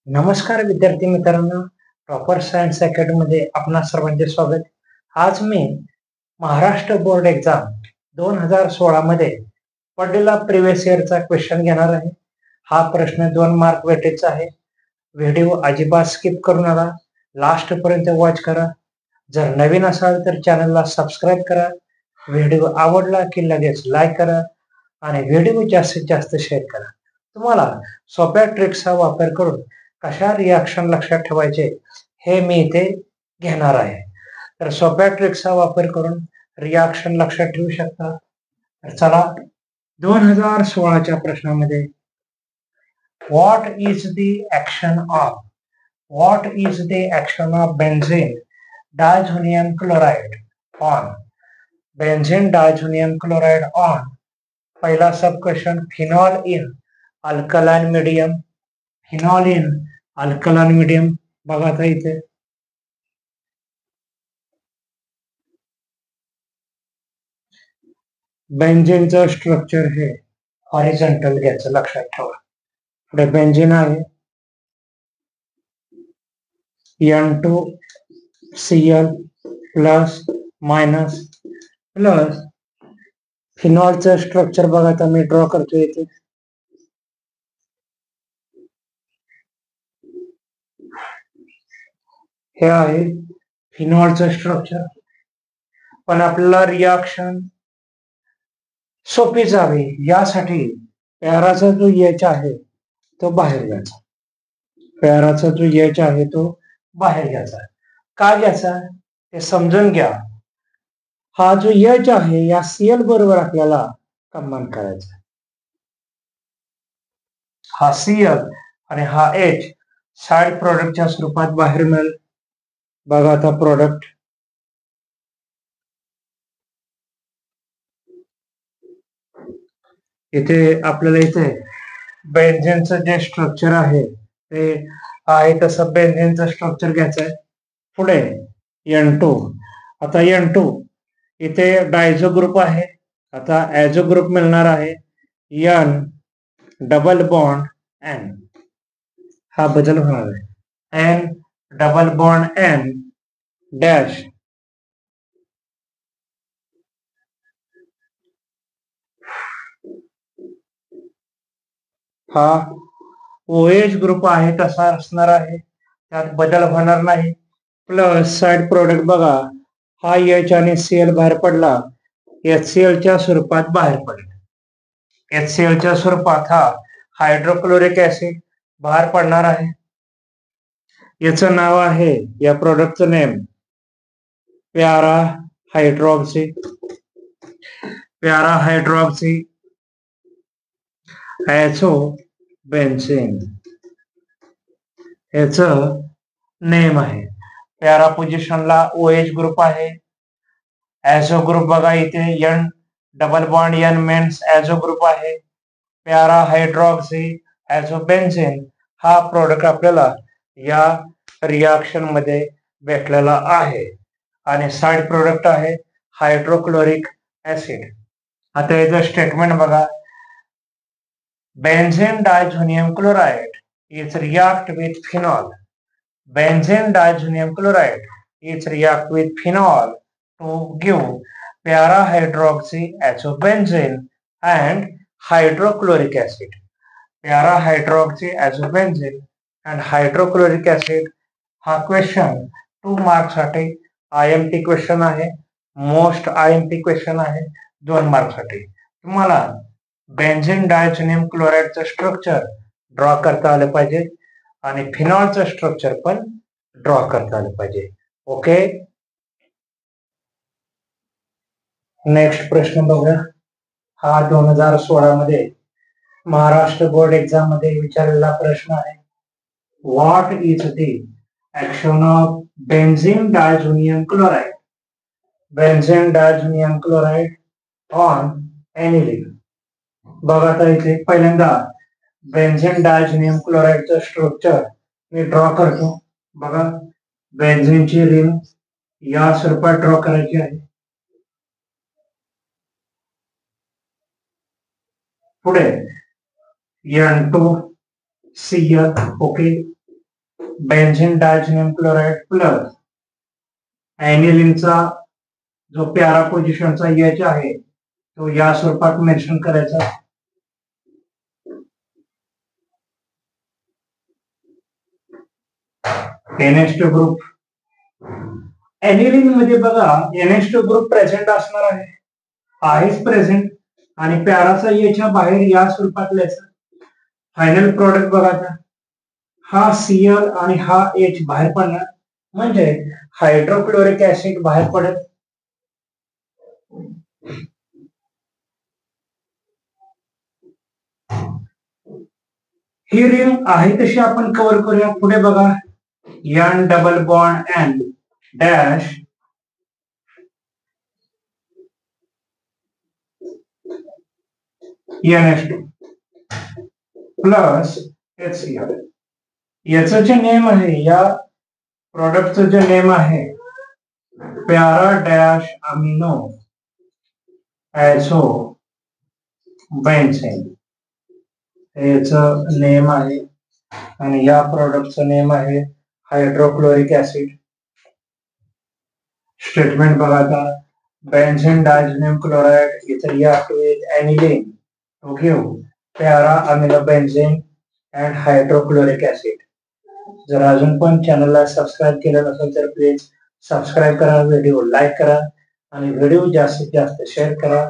नमस्कार विद्यार्थी मित्रांनो, प्रॉपर सायन्स अकॅडमी मध्ये आपणा सर्वांचे स्वागत. आज मी महाराष्ट्र बोर्ड एक्झाम 2016 मध्ये पडलेला प्रिव्हियस इयरचा क्वेश्चन घेणार आहे. हा प्रश्न 2 मार्क वेटेजचा आहे. व्हिडिओ अजिबात स्किप करू नका, लास्ट पर्यंत वॉच करा. जर नवीन असाल तर चॅनलला सबस्क्राईब करा. व्हिडिओ आवडला की लगेच लाईक करा आणि व्हिडिओ जास्तीत जास्त शेअर करा. तुम्हाला सोप्या ट्रिक्सचा वापर करून कशा रिॲक्शन लक्षात ठेवायचे हे मी इथे घेणार आहे. तर सोप्या ट्रिक्सचा वापर करून रिॲक्शन लक्षात ठेवू शकता. तर चला 2016च्या प्रश्नामध्ये what is the action of benzene diazonium chloride on पहिला sub question phenol in alkaline medium बघा आता इथे बेन्झीनचं स्ट्रक्चर हे हॉरिझॉन्टल घ्यायचं लक्षात ठेवा. पुढे बेन्झीन आहे N2Cl प्लस मायनस प्लस फिनॉलचं स्ट्रक्चर बघा आता मी ड्रॉ करतो इथे. हे आहे फिनॉलचं स्ट्रक्चर. पण आपल्याला रिॲक्शन सोपी जावी यासाठी पॅराचा जो एच आहे तो बाहेर घ्यायचा. का घ्यायचा ते समजून घ्या. हा जो एच आहे या सीएल बरोबर आपल्याला कंबाईन करायचा. हा सीएल आणि हा एच साइड प्रोडक्टच्या स्वरूपात बाहेर मिळेल. बघा आता प्रोडक्ट इथे आपल्याला इथे बेन्झीनचं जे स्ट्रक्चर आहे ते आहे तसं बेन्झीनचं स्ट्रक्चर घ्यायचं आहे. पुढे N2. आता N2 इथे डायझो ग्रुप आहे. आता ॲझो ग्रुप मिळणार आहे N डबल बॉन्ड N. हा बदल होणार आहे N double bond N dash हा OH ग्रुप आहे तसा असणार आहे, त्यात बदल होणार नाही. प्लस साइड प्रोडक्ट बघा, हा एच आणि सीएल बाहेर पडला, HClच्या स्वरूपात बाहेर पडेल. HClच्या स्वरूपात हा हायड्रोक्लोरिक ऍसिड बाहेर पडणार आहे. याचं नाव आहे, या प्रोडक्टचं name para hydroxy azo benzene याचं नेम आहे. पॅरा पोझिशनला OH ग्रुप आहे. ॲझो ग्रुप बघा इथे N double bond N means azo group आहे. पॅरा हायड्रॉक्सी ॲझो बेन्झीन हा प्रोडक्ट आपल्याला या रिॲक्शन मध्ये भेटलेला आहे आणि साइड प्रोडक्ट आहे हायड्रोक्लोरिक ऍसिड. आता याचं स्टेटमेंट बघा, benzene diazonium chloride is react with phenol. Benzene diazonium chloride is react with phenol to give para-hydroxyazobenzene and hydrochloric acid. Para-hydroxyazobenzene and hydrochloric acid हा क्वेश्चन 2 मार्क साठी IMP question आहे. Most IMP question आहे 2 mark साठी. तुम्हाला benzene diazonium क्लोराइडचं structure draw करता आलं पाहिजे आणि फिनॉलचं स्ट्रक्चर पण ड्रॉ करता आलं पाहिजे. ओके, नेक्स्ट प्रश्न बघूया. हा 2016 मध्ये महाराष्ट्र बोर्ड एक्झाम मध्ये विचारलेला प्रश्न आहे. What is the action of benzene diazonium chloride on aniline. बघा आता इथे पहिल्यांदा बेन्झीन डायझोनियम क्लोराइडचं स्ट्रक्चर मी ड्रॉ करतो. बघा, बेन्झीनची रिंग या स्वरूपात ड्रॉ करायची आहे. पुढे N2Cl. Okay, benzene diazonium chloride plus ॲनिलीनचा जो प्यारा पोझिशनचा एच आहे तो या स्वरूपात मेन्शन करायचा. NH2 ग्रुप ॲनिलीन मध्ये बघा NH2 ग्रुप प्रेझेंट असणार आहेच प्रेझेंट आणि प्याराचा एच्या बाहेर या स्वरूपात लिहायचा. फायनल प्रोडक्ट बघा हा Cl आणि हा H बाहेर पडणार म्हणजे हायड्रोक्लोरिक ऍसिड बाहेर पडेल. ही रिंग आहे तशी आपण कव्हर करूया. पुढे बघा N double bond N dash NH2 plus HCl. याचं जे नेम आहे या प्रोडक्टचं जे नेम आहे प्यारा डॅश अमिनो ॲझो बेन्झीन याचं नेम आहे आणि या प्रोडक्टचं नेम आहे हायड्रोक्लोरिक ऍसिड. स्टेटमेंट बघा आता बेन्झीन डायझोनियम क्लोराइड इथं या to ॲनिलीन to give para amino benzene and hydrochloric acid. जर अजून पण चॅनलला सबस्क्राईब केलं नसेल तर प्लीज सबस्क्राईब करा, व्हिडिओ लाईक करा आणि व्हिडिओ जास्तीत जास्त शेअर करा.